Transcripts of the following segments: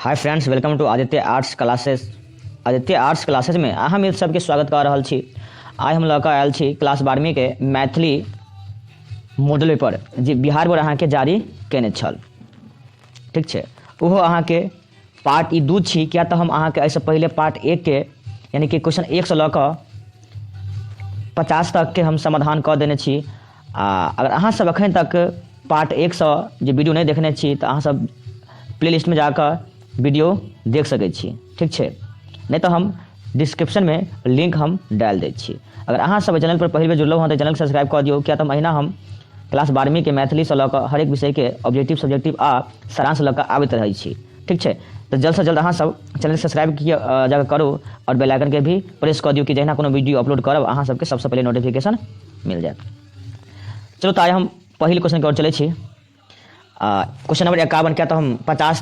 Hi friends, welcome to Aditya arts classes में हम इ सबके स्वागत कर रहा छी। आज हम लड़का आयल छी क्लास 12वीं के मैथिली मॉडल पर जे बिहार बोर्ड अहाँ के जारी केने छल। ठीक है, ओहो अहाँ के पार्ट 2 छी। क्या तो हम अहाँ के ऐसे पहले पार्ट 1 के यानी कि क्वेश्चन 1 से लऽ 50 तक के हम समाधान कर देने छी। अगर अहाँ सब अखन तक पार्ट 1 से जो वीडियो नहीं देखने छी तो अहाँ सब प्लेलिस्ट में जाकर वीडियो देख सकै छी। ठीक है, नहीं तो हम डिस्क्रिप्शन में लिंक हम डाल दै छी। अगर अहाँ सब चैनल पर पहले बेर जुड़ल हो तो चैनल सब्सक्राइब कर दियो। क्या तो महीना हम क्लास 12वीं के मैथिली से लऽ हर एक विषय के ऑब्जेक्टिव सब्जेक्टिव आ सारांश लऽ आबैत रहै छी। ठीक है, तो जल्द से जल्द अहाँ सब चैनल सब्सक्राइब जाकर करो और बेल आइकन के भी प्रेस कर दियो कि जहिना कोनो वीडियो अपलोड करब अहाँ सबके सबसे पहले नोटिफिकेशन मिल जाए। चलो तो आइ हम पहले क्वेश्चन की ओर चले छी। Question number 51। क्या तो हम 50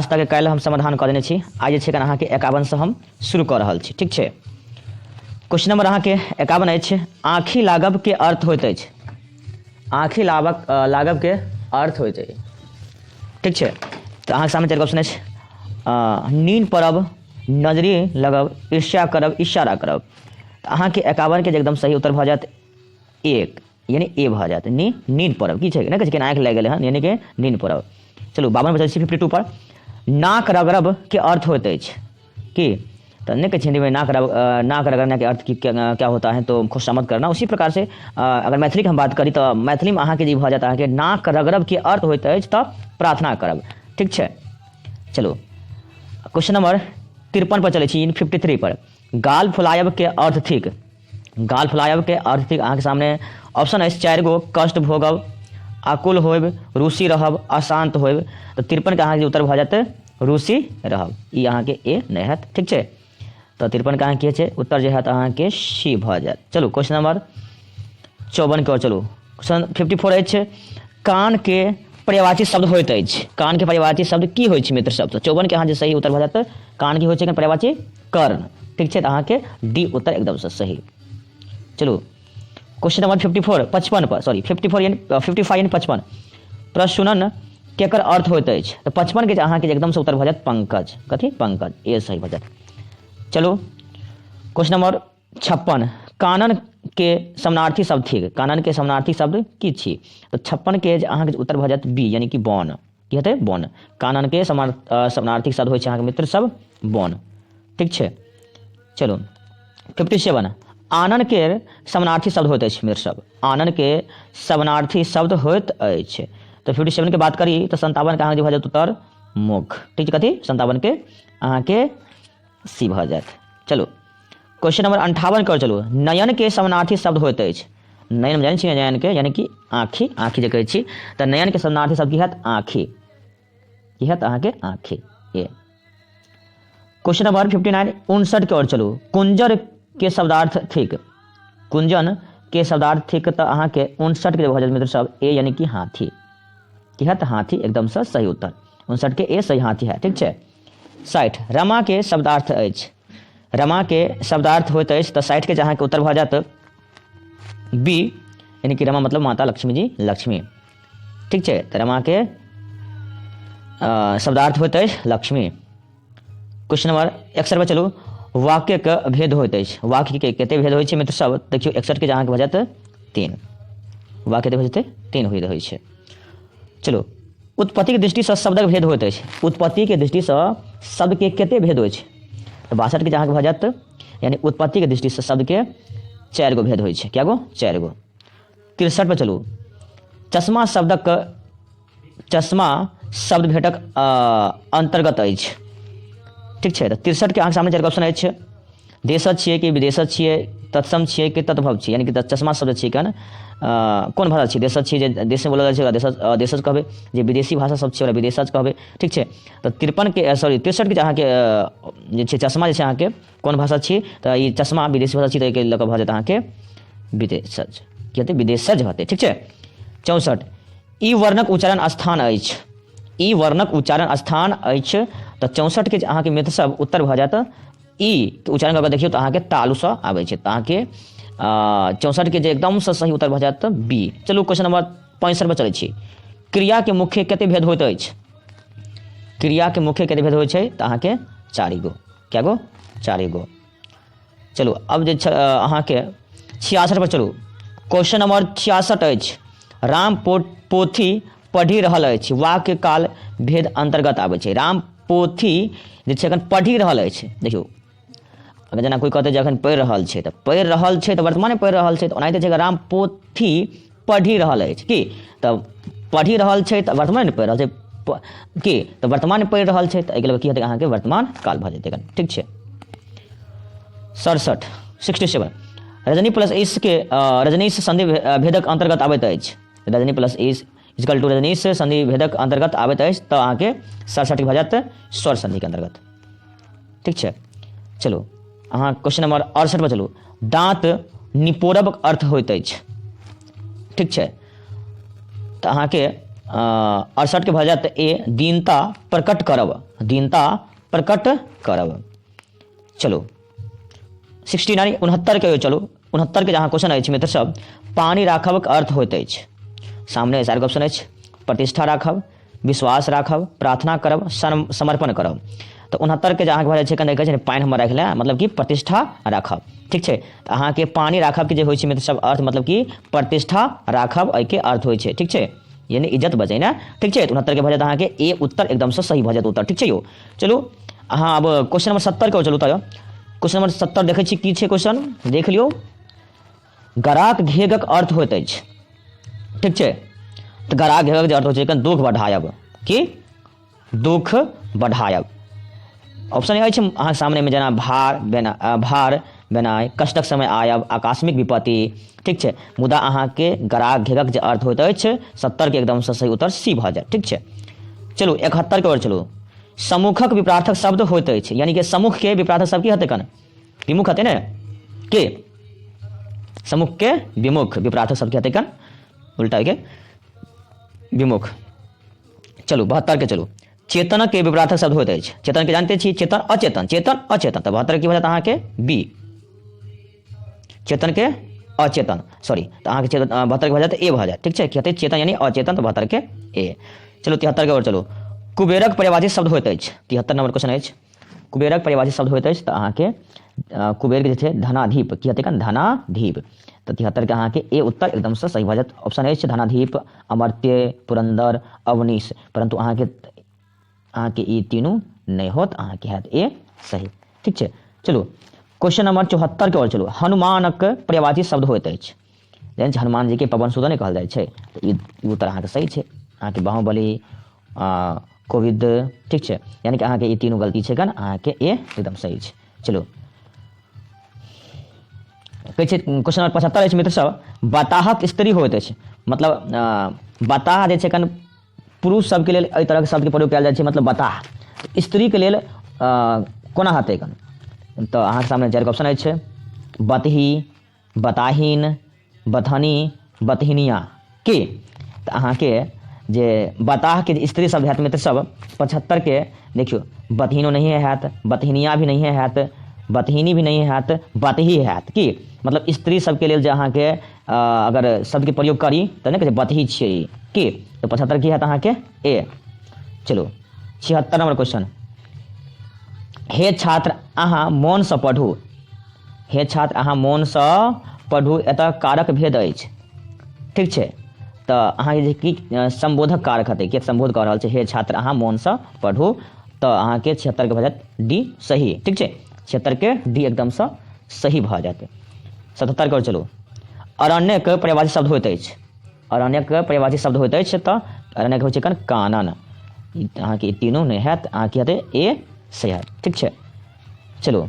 तक कल हम समाधान कर देने छी। आज जे अहाँ के 51 से हम शुरू कर रहा छी। ठीक है, क्वेश्चन नंबर अहाँ के 51 अछि, आँखि लागब के अर्थ होइत अछि। आँखि लागब के अर्थ होइत अछि। ठीक है, तो अहाँ के सामने 4 ऑप्शन अछि, नींद पड़ब, नजरी लगब, ईर्ष्या करब, इशारा करब। तो अहाँ के 51 के एकदम सही उत्तर भऽ जायत 1 यानी ए भऽ जायत। नींद पड़ब की छै, नहीं कि आँखि लागि गेलै हन यानी कि नींद पड़ब। चलो 52 पर 52 पर, नाक रगड़ब के अर्थ होते अछि कि तो नहीं हिंदी में नाक रगड़ने के अर्थ की क्या होता है, तो खुशामद करना। उसी प्रकार से अगर मैथिली की हम बात करी तो मैथिली में अहाँ के जी भऽ जाता है कि नाक रगड़ब के अर्थ होते अछि तो प्रार्थना करब। ठीक है, चलो क्वेश्चन नंबर 53 पर चले छी। 53 पर, गाल फुलायब के अर्थ थिक। गाल फुलायब के अर्थ थिक अहाँ के सामने ऑप्शन अछि 4 गो, कष्ट भोगब, आकुल होब, रूसी रहब, अशांत होब। तो 53 के अहाँ के उत्तर भऽ जाते रूसी रहब। ई अहाँ के ए नहीं है। ठीक है, तो 53 के अहाँ की छै उत्तर जे है अहाँ के सी भऽ जायत। चलो क्वेश्चन नंबर 54 के ओर चलू। क्वेश्चन 54 अछि, कान के पर्यायवाची शब्द होइत अछि। कान के पर्यायवाची शब्द की होइ छै मित्र सब। तो 54 के अहाँ जे सही उत्तर भऽ जायत कान की होइ छै पर्यायवाची कर्ण। ठीक है, तो अहाँ के डी उत्तर एकदम से सही। चलो क्वेश्चन नंबर 55 पर, सॉरी 55 यानी 55 प्रशुनन केकर अर्थ होइत अछि। तो 55 के अहाँ के एकदम से उत्तर भऽ जायत पंकज। कथी पंकज, ए सही भऽ जायत। चलो क्वेश्चन नंबर 56, कानन के समानार्थी शब्द थिक। कानन के समानार्थी शब्द की छी। तो 56 के अहाँ के उत्तर भऽ जायत बी यानी कि बन। की हेतै बन। कानन के समानार्थी शब्द होइ छै अहाँ के मित्र सब बन। ठीक छै, चलो 57, आनन के समानार्थी शब्द होइत अछि मित्र सब। आनन के समानार्थी शब्द होइत अछि। तो 57 के बात करी तो 57 के अहाँ भऽ जायत उत्तर मुख। ठीक है, कथी 57 के अहाँ के सी भऽ जायत। चलो क्वेश्चन नंबर 58 कर चलू। नयन के समानार्थी शब्द होइत अछि। नयन जानै छी नयन के यानी कि आँखि। आँखि जे कहै छी तो नयन के समानार्थी शब्द की हैत आँखि। की हैत अहाँ के आँखि ए। क्वेश्चन नंबर 59 के ओर चलू। कुंजर के शब्दार्थ थिक। कुंजन के शब्दार्थ थिक तो अहाँ के 59 के भऽ जायत मित्र सब ए यानी कि हाथी। की हैत हाथी एकदम से सही उत्तर। 59 के ए सही हाथी है। ठीक है, 60, रमा के शब्दार्थ अछि। रमा के शब्दार्थ होइत अछि तो 60 के अहाँ के उत्तर भऽ जायत बी यानी कि रमा मतलब माता लक्ष्मी जी लक्ष्मी। ठीक है, तो रमा के शब्दार्थ होइत अछि लक्ष्मी। क्वेश्चन नंबर 61 पर चलू। वाक्य के भेद होइत अछि। वाक्य के कते भेद होइ छै मित्र सब देखियो 61 के अहाँ के भऽ जायत 3। वाक्य भऽ जेतै 3 होइत रहै छै। चलो उत्पत्ति के दृष्टि से शब्दक भेद होइत अछि। उत्पत्ति के दृष्टि से शब्द के कते भेद होइ छै। तो 62 के अहाँ के भऽ जायत यानी उत्पत्ति के दृष्टि से शब्द के 4 गो भेद होइ छै। क्या गो 4 गो। 63 पर चलू। चश्मा शब्द भेटक अंतर्गत अछि। ठीक है, तो 63 के अहाँ सामने 4 ऑप्शन अछि, देशज छियै कि विदेशज छियै, तत्सम छियै कि तत्भव छियै। यानी कि चश्मा शब्द छियै कन कोन भाषा छियै। देशज छियै जे देश में बोलल जाइ छै देशज कहबै, जे विदेशी भाषा सब छियै ओकरा विदेशज कहबै। ठीक छै, तो 63 के अहाँ के जे छै चश्मा जे छै अहाँ के कोन भाषा छियै तो ई चश्मा विदेशी भाषा छियै तो लऽ कऽ भऽ जायत अहाँ के विदेशज। की हेतै विदेशज हेतै। ठीक छै, 64, ई वर्णक उच्चारण स्थान अछि। ई वर्णक उच्चारण स्थान अछि। तो 64 के अहाँ के मित्र सब उत्तर भऽ जायत ई के उच्चारण करके देखियो तो अहाँ के तालु से आबै छै। तो अहाँ के 64 के जे एकदम से सही उत्तर भऽ जायत बी। चलू क्वेश्चन नंबर 65 पर चलै छी। क्रिया के मुख्य कते भेद होइत अछि। क्रिया के मुख्य कते भेद होइ छै तऽ अहाँके 4 गो, क्या गो 4 गो। चलू अब जे अहाँके 66 पर चलू। क्वेश्चन नंबर 66 अछि, राम पोथी पढ़ि रहल अछि, वाक्य काल भेद अंतर्गत आबै छै। राम पोथी जे छै एखन पढ़ि रहल अछि, देखियौ अगर जेना कोई कहते जे एखन पढ़ि रहल छै तऽ वर्तमाने पढ़ि रहल छै, तऽ ओनाहिते छै राम पोथी पढ़ि रहल अछि कि तऽ पढ़ि रहल छै तऽ वर्तमान पढ़ि रहल छै कि तऽ वर्तमान पढ़ि रहल छै, तऽ एहिके लेल की हेतै अहाँके वर्तमान काल भऽ जेतै। ठीक छै। 67 रजनी प्लस ईश के रजनीश संधि भेदक अंतर्गत आबैत अछि। Rajni plus Ish equal to Rajnish संधि भेदक अंतर्गत आबैत अछि, तऽ अहाँके 67 भऽ जायत स्वर संधि के अंतर्गत। ठीक छै। चलू अहाँ क्वेश्चन नंबर 68 पर चलू। दाँत निपोरब अर्थ होइत अछि। ठीक छै। तऽ अहाँके 68 के भऽ जायत ए दीनता प्रकट करब, दीनता प्रकट करब। चलू 69 69 के चलू 69 के जहाँ क्वेश्चन अछि मित्र सब, पानी राखबक अर्थ होइत अछि। सामने 4 ऑप्शन अछि, प्रतिष्ठा राखब, विश्वास राखब, प्रार्थना करब, समर्पण करब। तऽ 69 के जहाँ भऽ जाइ छै कनि कहै छै पानि हमर राखि ले, मतलब कि प्रतिष्ठा राखब। ठीक छै। तऽ अहाँके पानी राखब के जे होइ छै मित्र सब अर्थ मतलब कि प्रतिष्ठा राखब एहिके अर्थ होइ छै। ठीक छै, यानी इज्जत बचै ने। ठीक छै। 69 के भऽ जायत अहाँके ए उत्तर एकदम से सही भऽ जायत उत्तर। ठीक छै यौ। चलू अहाँ अब क्वेश्चन नंबर 70 के चलू। तऽ क्वेश्चन नंबर 70 देखै छी की छै क्वेश्चन, देख लियौ। गराक घेगक अर्थ होइत अछि। ठीक छै। तऽ गराक घेगक जे अर्थ होइ छै दुख बढ़ायब, कि दुख बढ़ायब। ऑप्शन अछि अहाँके सामने में, जेना भार बेनाय, कष्टक समय आयब, आकस्मिक विपत्ति। ठीक छै। मुदा अहाँके गराक घेगक जे अर्थ होइत अछि 70 के एकदम से सही उत्तर सी भऽ जायत। ठीक छै। चलू 71 के ओर चलू। सम्मुखक विपरार्थक शब्द होइत अछि, यानी कि सम्मुख के विपरार्थक शब्द की हेतै कन, विमुख हेतै ने। के सम्मुख के विमुख विपरार्थक शब्द की हेतै कन, उल्टा के विमुख। चलू 72 के चलू। चेतन के विपरार्थक शब्द होइत अछि। चेतन के जानते छी, चेतन अचेतन, चेतन अचेतन। तऽ 72 की भऽ जायत अहाँके बी, चेतन के अचेतन, सॉरी। तऽ अहाँके 72 के भऽ जायत ए भऽ जायत। ठीक छै। की हेतै चेतन यानी अचेतन, तो 72 के ए। चलो 73 के ओर चलू। कुबेरक पर्यायवाची शब्द होइत अछि। 73 नंबर क्वेश्चन अछि, कुबेरक पर्यायवाची शब्द होइत अछि। तऽ अहाँके कुबेर के जे छै धनाधीप की हेतै कन, धनाधीप। तऽ 73 के अहाँके ए उत्तर एकदम से सही भऽ जायत। ऑप्शन अछि धनाधीप, अमर्त्य, पुरंदर, अवनीश। परंतु अहाँके ई तीनू नहीं होत, अहाँके हैत ए सही। ठीक छै। चलू क्वेश्चन नंबर 74 के ओर चलू। हनुमानक पर्यायवाची शब्द होइत अछि। जानै छी हनुमान जी के पवन सुत नहि कहल जाइ छै, तऽ ई उत्तर अहाँके सही छै। अहाँके बाहुबली, कोविद। ठीक छै। यानी कि अहाँके ई तीनू गलती छै कन, अहाँके ए एकदम सही छै। चलू कहै छै क्वेश्चन नंबर 75 अछि मित्र सब, बताहक स्त्री होइत अछि। मतलब बताह जे छै कन पुरुष सबके लेल एहि तरहके शब्दके प्रयोग कयल जाइ छै, मतलब बताह। स्त्रीके लेल कोना हेतै कन, तऽ अहाँके सामने 4 ऑप्शन अछि, बतही, बताहीन, बथनी, बतहिनिया। की तऽ अहाँके जे बताह के स्त्री शब्द हैत मित्र सब 75 के, देखियौ बतहीनो नहीं हैत, बतहिनिया भी नहीं हैत, बतहिनी भी नहीं हैत, बतही हैत। की मतलब स्त्री सबके लेल जे अहाँके अगर शब्दके प्रयोग करी तऽ नहि कहै छै बतही छियै ई, की तऽ 75 की हैत अहाँके ए। चलू 76 नंबर क्वेश्चन। हे छात्र अहाँ मौनसँ पढ़ू, हे छात्र अहाँ मौनसँ पढ़ू, एतऽ कारक भेद अछि। ठीक छै। तऽ अहाँके जे की संबोधक कारक हेतै, के संबोध कऽ रहल छै, हे छात्र अहाँ मौनसँ पढ़ू, तऽ अहाँके 76 के भऽ जायत डी सही। ठीक छै। 76 के डी एकदमसँ सही भऽ जायत। 77 के ओर चलू। अरण्यक पर्यायवाची शब्द होइत अछि। अरण्यक पर्यायवाची शब्द होइत अछि, तऽ अरण्यक होइ छै कन कानन। अहाँके तीनू नहीं हैत, अहाँके हेतै ए सही हैत। ठीक छै। चलू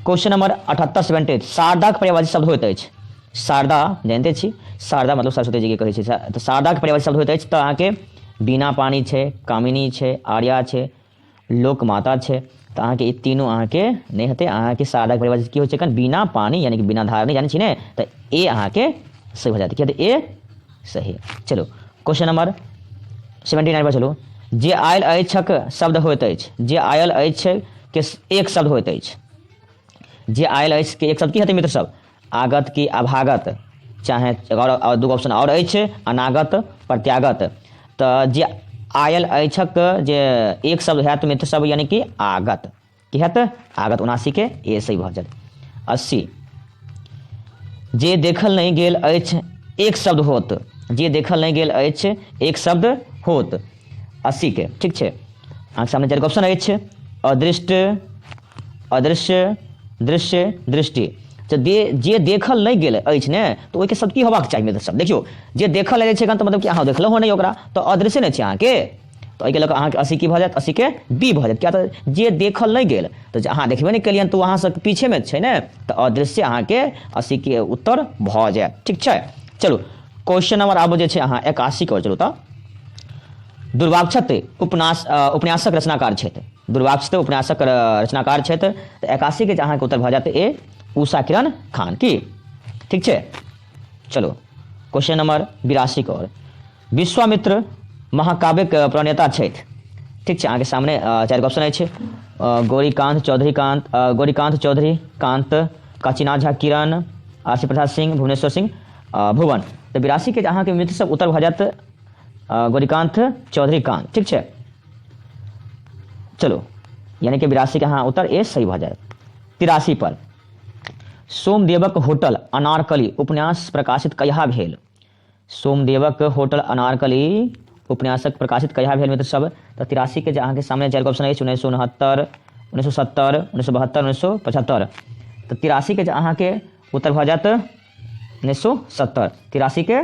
क्वेश्चन नंबर 78 78। शारदाक पर्यायवाची शब्द होइत अछि। शारदा जानते छी, शारदा मतलब सरस्वती जी के कहै छै। तऽ शारदाक पर्यायवाची शब्द होइत अछि, तऽ अहाँके बीना पानी छै, कामिनी छै, आर्या छै, लोकमाता छै। तऽ अहाँके ई तीनू अहाँके नहीं हेतै, अहाँके शारदाक पर्यायवाची की होइ छै कन बिना पानी, यानी कि बिना धार नहीं जानै छी ने, तऽ ए अहाँके सही हो जाती, क्या ए सही। चलो क्वेश्चन नंबर 79 पर चलू। जे आयल अछिक शब्द होइत अछि। जे आयल अछि के एक शब्द होइत अछि। जे आयल अछि के एक शब्द की हेतै मित्र सब, आगत की अभागत, चाहे और 2 ऑप्शन और अछि, अनागत, प्रत्यागत। तऽ जे आयल ऐछक जे एक शब्द है तो मित्र सब यानी कि आगत की है तो आगत 79 के ए सही भऽ जायत। 80 जे देखल नहीं गेल अछि एक शब्द होत, जे देखल नहीं गेल अछि एक शब्द होत 80 के ठीक छै। अहाँके सामने चारि ऑप्शन अछि अदृष्ट, अदृश्य, दृश्य, दृष्टि। जे देखल नहीं गेल अछि ने तो ओहिके शब्द की होबाक चाही मित्र सब। देखियो जे देखल जाइ छै तो मतलब कि अहाँ देखलहुँ नहीं ओकरा तो अदृश्य नहीं छै अहाँके, तो एहिके लऽ कऽ अहाँके 80 की भऽ जायत, 80 के बी भऽ जायत। क्या तऽ जे देखल नहीं गेल तो अहाँ देखबे नहीं केलियन तो अहाँ से पीछे में छै ने तो अदृश्य अहाँके 80 के उत्तर भऽ जायत ठीक छै। चलू क्वेश्चन नंबर आब जे छै अहाँ 81 के चलू तऽ दुर्वाक्षत उपन्यासक रचनाकार छथि, दुर्वाक्षत उपन्यासक रचनाकार छथि तो 81 के अहाँके उत्तर भऽ जायत ए उषा किरण खान की ठीक छै। चलो क्वेश्चन नंबर 82 के और विश्वामित्र महाकाव्यक प्रणेता छथि ठीक छै। अहाँके सामने चारि ऑप्शन अछि गौरीकांत चौधरी कांत, गौरीकांत चौधरी कांत, काशीनाथ झा किरण, आरसी प्रसाद सिंह, भुवनेश्वर सिंह भुवन। तो 82 के अहाँके मित्र सब उत्तर भऽ जायत गौरीकांत चौधरी कांत ठीक छै। चलो यानी कि 82 के अहाँ उत्तर ए सही भऽ जायत। 83 पर सोमदेवक होटल अनारकली उपन्यास प्रकाशित कहिया भेल, सोमदेवक होटल अनारकली उपन्यासक प्रकाशित कहिया भेल मित्र सब। तो 83 के अहाँके सामने चारि ऑप्शन अछि 1969, 1970, 1972, 1975। तो 83 के अहाँके उत्तर भऽ जायत 1970, 83 के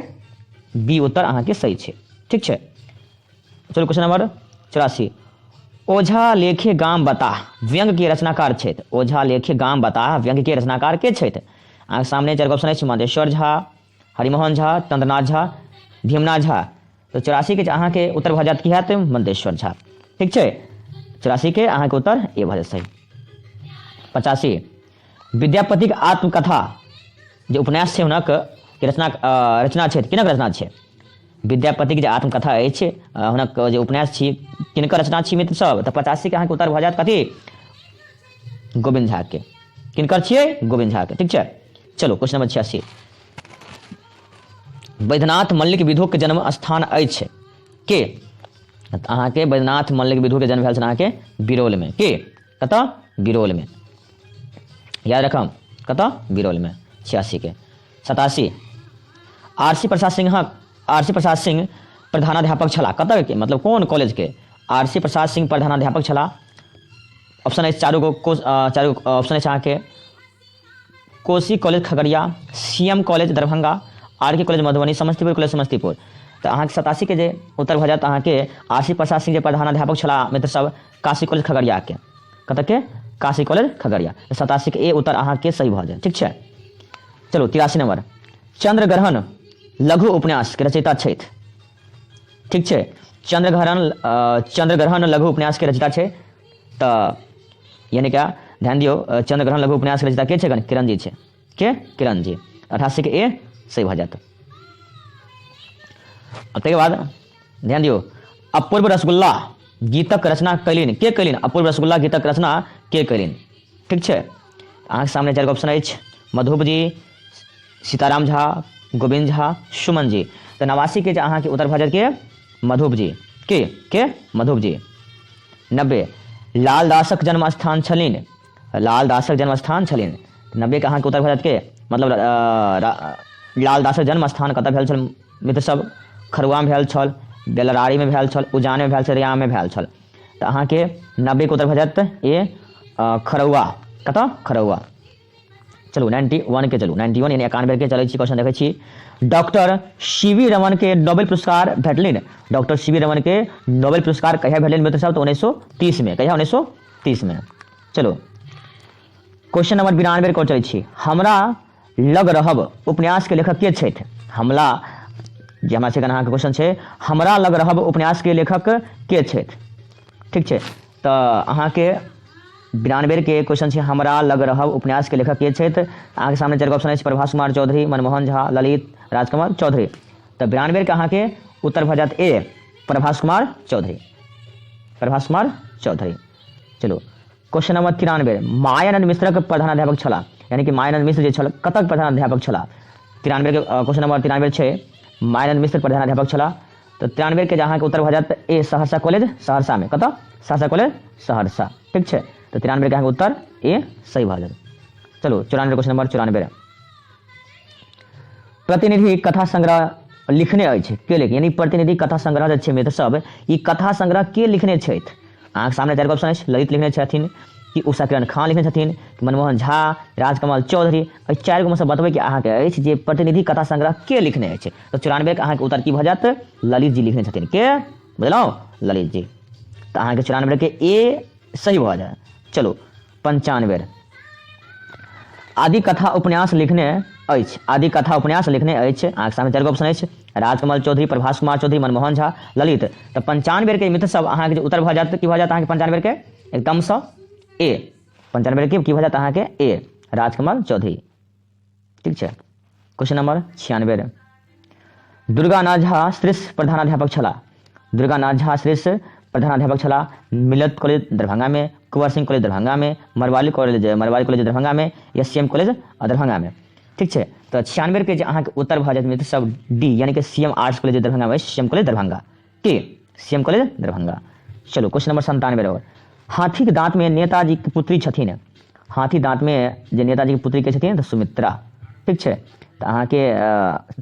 बी उत्तर अहाँके सही छै ठीक छै। चलो क्वेश्चन नंबर 84 ओझा लेखे गाम बता व्यंग के रचनाकार छथि, ओझा लेखे गाम बता व्यंग के रचनाकार के छथि। अहाँके सामने चारि ऑप्शन अछि माधेश्वर झा, हरिमोहन झा, चंद्रनाथ झा, भीमनाथ झा। तो 84 के अहाँके उत्तर भऽ जायत की हैत मधेश्वर झा ठीक छै। 84 के अहाँके उत्तर ए भऽ जायत सही। 85 विद्यापतिक आत्मकथा जे उपन्यास छै हुनक रचना छथि, किनक रचना छै। विद्यापतिक जे आत्मकथा अछि हुनक जे उपन्यास छी किनकर रचना छी मित्र सब। तो 85 के अहाँके उत्तर भऽ जायत कथी गोविंद झा के, किनकर छियै गोविंद झा के ठीक छै। चलो क्वेश्चन नंबर 86 वैद्यनाथ मल्लिक विधुक जन्म स्थान अछि के। अहाँके वैद्यनाथ मल्लिक विधु के जन्म भेल छल अहाँके बिरौल में के, कतऽ बिरौल में, याद रखम कतऽ बिरौल में। 86 के 87 आरसी प्रसाद सिंह प्रधानाध्यापक छला, कतऽ के मतलब कोन कॉलेज के। आरसी प्रसाद सिंह प्रधानाध्यापक छला। ऑप्शन अछि चारू ऑप्शन अछि अहाँके Kosi college Khagaria, CM college Darbhanga, R K college Madhubani, Samastipur college Samastipur. तो अहाँके 87 के जे उत्तर भऽ जायत अहाँके आरसी प्रसाद सिंह जे प्रधानाध्यापक छला मित्र सब काशी कॉलेज खगड़िया के, कतऽ के काशी कॉलेज खगड़िया। 87 के ए उत्तर अहाँके सही भऽ जायत ठीक छै। चलो 83 नंबर चंद्रग्रहण लघु उपन्यास के रचयिता छथि ठीक छै। चंद्रग्रहण लघु उपन्यास के रचयिता छै तो यानी क्या ध्यान दियो चंद्रग्रहण लघु उपन्यास के रचयिता के छै किरण जी छै के किरण जी। 88 के ए सही भऽ जायत। अब ताहिके बाद ध्यान दियो अपूर्व रसगुल्ला गीतक रचना कैलिन के कैलिन, अपूर्व रसगुल्ला गीतक रचना के कैलिन ठीक छै। अहाँके सामने चारि ऑप्शन अछि मधुब जी, सीताराम झा, गोविंद झा, सुमन जी। तो 89 के अहाँके उत्तर भऽ जायत के मधुब जी के मधुब जी। 90 लालदासक जन्म स्थान छलिन, लालदासक जन्म स्थान छलिन। 90 के अहाँके उत्तर भऽ जायत के मतलब लालदासक जन्म स्थान कतऽ भेल छल मित्र सब खरुआ में भेल छल, बेलरारी में भेल छल, उजान में भेल छल, रियाम में भेल छल। तो अहाँके 90 के उत्तर भऽ जायत ए खरौआ, कतऽ खरौआ। चलू 91 के चलू 91 यानी 91 के चलै छी क्वेश्चन देखै छी डॉक्टर सीवी रमन के नोबेल पुरस्कार भेटलिन, डॉक्टर सीवी रमन के नोबेल पुरस्कार कहिया भेटलिन मित्र सब तो 1930 में, कहिया 1930 में। चलो क्वेश्चन नंबर 92 को चलै छी हमरा लग रहब उपन्यास के लेखक के छथि। हमला जे हमरा से अहाँके क्वेश्चन छै हमरा लग रहब उपन्यास के लेखक के छथि ठीक छै। तो अहाँके 92 के क्वेश्चन छै हमरा लग रहब उपन्यास के लेखक के छथि। अहाँके सामने चारि ऑप्शन अछि प्रभास कुमार चौधरी, मनमोहन झा, ललित राजकमल चौधरी। तो 92 के अहाँके उत्तर भऽ जायत ए प्रभास कुमार चौधरी, प्रभास कुमार चौधरी। चलो क्वेश्चन नंबर 93 मायानंद मिश्रक प्रधानाध्यापक छला, यानी कि मायानंद मिश्र जे छल कतक प्रधानाध्यापक छला। 93 के क्वेश्चन नंबर 93 छै मायानंद मिश्र प्रधानाध्यापक छला तो 93 के अहाँके उत्तर भऽ जायत ए सहरसा कॉलेज सहरसा में, कतऽ सहरसा कॉलेज सहरसा, ठीक छै। तो 93 के अहाँके उत्तर ए सही भऽ जायत। चलो 94 क्वेश्चन नंबर 94 प्रतिनिधि कथा संग्रह लिखने अछि के लिख, यानी प्रतिनिधि कथा संग्रह जे छै मित्र सब ई कथा संग्रह के लिखने छथि। अहाँके सामने 4 ऑप्शन अछि, ललित लिखने छथिन कि उषा किरण खान लिखने छथिन कि मनमोहन झा, राजकमल चौधरी। एहि 4 गो में से बतबै कि अहाँके अछि जे प्रतिनिधि कथा संग्रह के लिखने अछि। तो 94 के अहाँके उत्तर की भऽ जायत ललित जी लिखने छथिन, के बुझलहुँ ललित जी। तो अहाँके 94 के ए सही भऽ जायत। चलो 95 आदि कथा उपन्यास लिखने अछि, आदि कथा उपन्यास लिखने अछि। अहाँके सामने 4 गो ऑप्शन अछि, राजकमल चौधरी, प्रभास कुमार चौधरी, मनमोहन झा, ललित। तो 95 के मित्र सब अहाँके जे उत्तर भऽ जायत की भऽ जायत अहाँके 95 के एकदम सँ ए, 95 के की भऽ जायत अहाँके ए राजकमल चौधरी, ठीक छै। क्वेश्चन नंबर 96 दुर्गानाथ झा शीर्ष प्रधानाध्यापक छलाह, दुर्गानाथ झा शीर्ष प्रधानाध्यापक छलाह मिलत कॉलेज दरभंगा में, कुंवर सिंह कॉलेज दरभंगा में, मरवाली कॉलेज दरभंगा में, एससीएम कॉलेज दरभंगा में, ठीक छै। तो 96 के अहाँके उत्तर भऽ जायत मित्र सब डी, यानी कि सीएम आर्ट्स कॉलेज दरभंगा में, सीएम कॉलेज दरभंगा के सीएम कॉलेज दरभंगा। चलो क्वेश्चन नंबर 97 हाथी के दांत में नेताजी की पुत्री छथिन, हाथी दांत में जे नेताजी की पुत्री के छथिन तो सुमित्रा, ठीक छै। तो अहाँके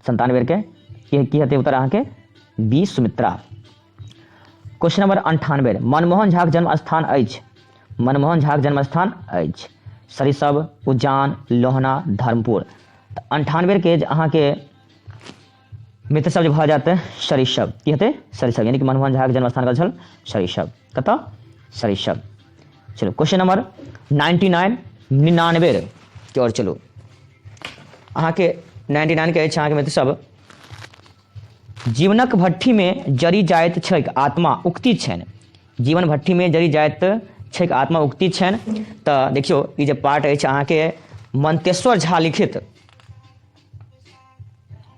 97 के की हेतै उत्तर अहाँके B Sumitra. Question number 98 Manmohan Jha के जन्म स्थान अछि, मनमोहन झा के जन्म स्थान अछि सरिसब, उज्जैन, लोहना, धर्मपुर। तो 98 के अहाँके मित्र सब जे भऽ जाते सरिसब, की हेतै सरिसब, यानी कि मनमोहन झा के जन्म स्थान कतऽ छल सरिसब, कतऽ सरिसब। चलो क्वेश्चन नंबर 99 के और चलो अहाँके 99 के अछि अहाँके मित्र सब जीवनक भट्ठी में जरी जाइत छैक आत्मा उक्ति छनि, जीवन भट्ठी में जरी जाइत छैक आत्मा उक्ति छनि। तऽ देखियौ ई जे पार्ट अछि अहाँके मंतेश्वर झा लिखित,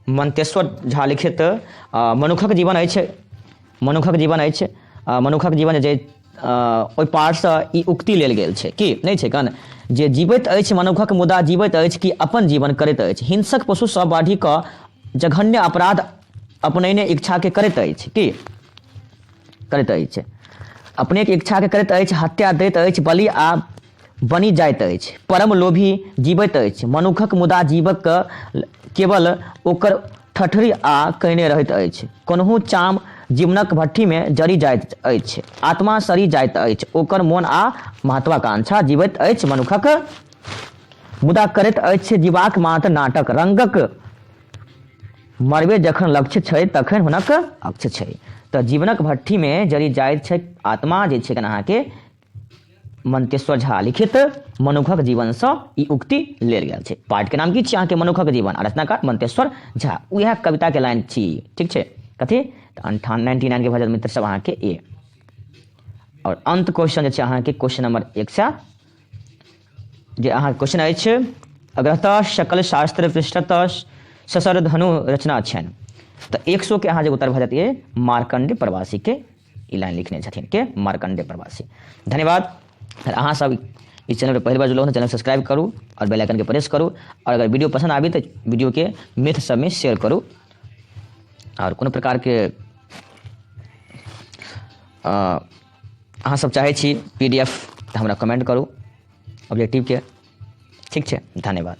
मंतेश्वर झा लिखित मनुखक जीवन अछि, मनुखक जीवन अछि, मनुखक जीवन जे ओहि पाठसँ ई उक्ति लेल गेल छै कि नहि छै कन जे जीवैत अछि मनुखक मुदा जीवैत अछि कि अपन जीवन करैत अछि, हिंसक पशु सब बाढ़ि कऽ जघन्य अपराध अपनैने इच्छा के करैत अछि कि करैत अछि, अपने के इच्छा के करैत अछि, हत्या दैत अछि बलि आ बनि जाइत अछि, परम लोभी जीवैत अछि मनुखक मुदा जीवक केवल ओकर ठठरी आ कहिने रहैत अछि, कोनहु चाम जीवनक भट्ठी में जरि जाइत अछि, आत्मा सरि जाइत अछि, ओकर मोन आ महत्वाकांक्षा जीवैत अछि मनुखक मुदा करैत अछि जीवाक मात्र नाटक, रंगक मरबे जखन लक्ष्य छै तखन हुनक अक्ष छै। तऽ जीवनक भट्ठी में जरि जाइत छै आत्मा जे छै अहाँके मंतेश्वर झा लिखित मनुखक जीवनसँ ई उक्ति लेल गेल छै। पाठ के नाम की छै अहाँके मनुखक जीवन, आ रचनाकार मंतेश्वर झा, उएह कविता के लाइन छी, ठीक छै। कथी 99 के भजन मित्र सब अहाँके ए। और अंत क्वेश्चन जे छै अहाँके क्वेश्चन नंबर 100 जे अहाँके क्वेश्चन अछि अग्रहतः सकल शास्त्र पृष्ठतः ससर धनु रचना छनि। तऽ 100 के अहाँ जे उत्तर भऽ जात ये मार्कंडे प्रवासी के ई लाइन लिखने छथिन के मार्कंडे प्रवासी। धन्यवाद। अहाँ सब इस चैनल पर पहली बार जुड़ल हो चैनल सब्सक्राइब करू और बेल आइकन के प्रेस करू, और अगर वीडियो पसंद आबी तो वीडियो के मित्र सब में शेयर करू, और कोनो प्रकार के अहाँ सब चाहे छी PDF तऽ हमरा कमेंट करू ऑब्जेक्टिव के, ठीक छै। धन्यवाद।